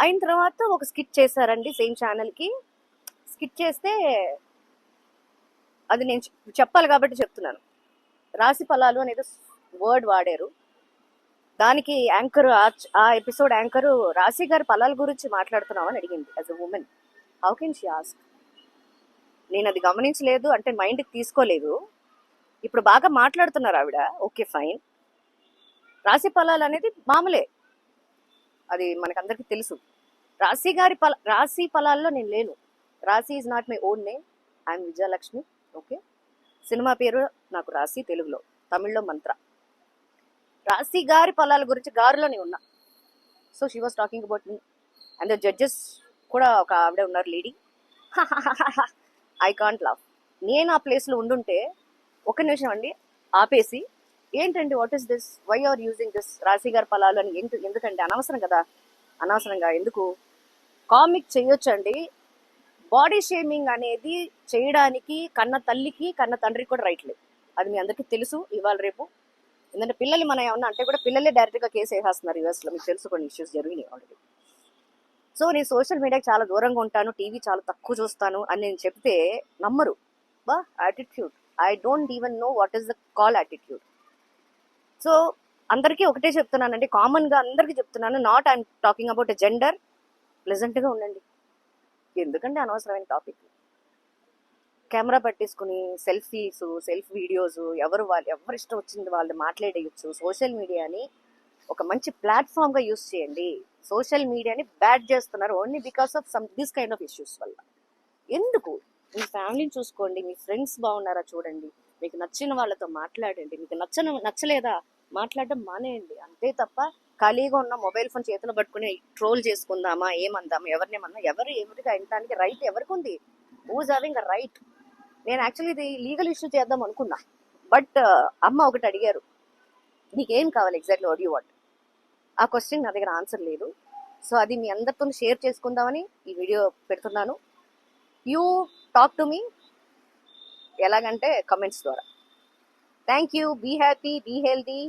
అయిన తర్వాత ఒక స్కిట్ చేశారండి సేమ్ ఛానల్కి. స్కిట్ చేస్తే అది నేను చెప్పాలి కాబట్టి చెప్తున్నాను. రాశి ఫలాలు అనేది వర్డ్ వాడారు. దానికి యాంకర్, ఆ ఎపిసోడ్ యాంకర్ రాశి గారి ఫలాల గురించి మాట్లాడుతున్నామని అడిగింది as a women. How can she ask? నేను అది గమనించలేదు అంటే మైండ్కి తీసుకోలేదు. ఇప్పుడు బాగా మాట్లాడుతున్నారు ఆవిడ, ఓకే ఫైన్. రాశి ఫలాలు అనేది మామూలే, అది మనకందరికీ తెలుసు. రాశి ఫలాల్లో నేను లేను. రాశి is not my own name. I'm Vijayalakshmi. Okay, cinema పేరు నాకు రాశి, తెలుగులో, తమిళ్లో మంత్ర. రాశి గారి ఫలాల గురించి గారులోనే ఉన్నా. So she was talking about me and the judges కూడా ఒక ఆవిడ ఉన్నారు, లేడీ. I can't love. నేను ఆ ప్లేస్లో ఉండుంటే ఒక నిమిషం అండి ఆపేసి, ఏంటండి what is this, why are using this రాశి గారి ఫలాలు అని ఎందుకంటే అనవసరం కదా. అనవసరంగా ఎందుకు కామిక్ చేయొచ్చండి. బాడీ షేమింగ్ అనేది చేయడానికి కన్న తల్లికి కన్న తండ్రికి కూడా రైట్ లేదు. అది మీ అందరికీ తెలుసు ఇవాళ రేపు. ఎందుకంటే పిల్లలు మనం ఏమన్నా అంటే కూడా పిల్లలే డైరెక్ట్గా కేసు వేసేస్తున్నారు యూఎస్లో. మీకు తెలుసు కొన్ని ఇష్యూస్ జరిగినాయి ఆల్రెడీ. సో నేను సోషల్ మీడియాకి చాలా దూరంగా ఉంటాను, టీవీ చాలా తక్కువ చూస్తాను అని నేను చెప్తే నమ్మరు. బా attitude, I don't even know what is the call attitude. So అందరికీ ఒకటే చెప్తున్నానండి, కామన్గా అందరికీ చెప్తున్నాను, not I'm talking about a gender. ప్లెజెంట్గా ఉండండి. ఎందుకంటే అనవసరమైన టాపిక్ కెమెరా పట్టేసుకుని సెల్ఫీస్, సెల్ఫ్ వీడియోస్, ఎవరు ఇష్టం వచ్చింది వాళ్ళు మాట్లాడేయచ్చు. సోషల్ మీడియాని ఒక మంచి ప్లాట్ఫామ్గా యూస్ చేయండి. సోషల్ మీడియాని బ్యాడ్ చేస్తున్నారు only because of this kind of issues వల్ల. ఎందుకు? మీ ఫ్యామిలీని చూసుకోండి, మీ ఫ్రెండ్స్ బాగున్నారా చూడండి, మీకు నచ్చిన వాళ్ళతో మాట్లాడండి. మీకు నచ్చలేదా మాట్లాడడం మానేయండి. అంతే తప్ప ఖాళీగా ఉన్న మొబైల్ ఫోన్ చేతిలో పట్టుకుని ట్రోల్ చేసుకుందామా, ఏమందామా, ఎవరినేమన్నా, ఎవరికి వినడానికి రైట్ ఎవరికి ఉంది? Who's having a right? నేను యాక్చువల్లీ ఇది లీగల్ ఇష్యూ చేద్దాం అనుకున్నా, బట్ అమ్మ ఒకటి అడిగారు, నీకేం కావాలి ఎగ్జాక్ట్లీ, వాట్ యు వాంట్? ఆ క్వశ్చన్ నా దగ్గర ఆన్సర్ లేదు. సో అది మీ అందరితో షేర్ చేసుకుందామని ఈ వీడియో పెడుతున్నాను. యూ టాక్ టు మీ ఎలాగంటే కమెంట్స్ ద్వారా. Thank you. Be happy, be healthy.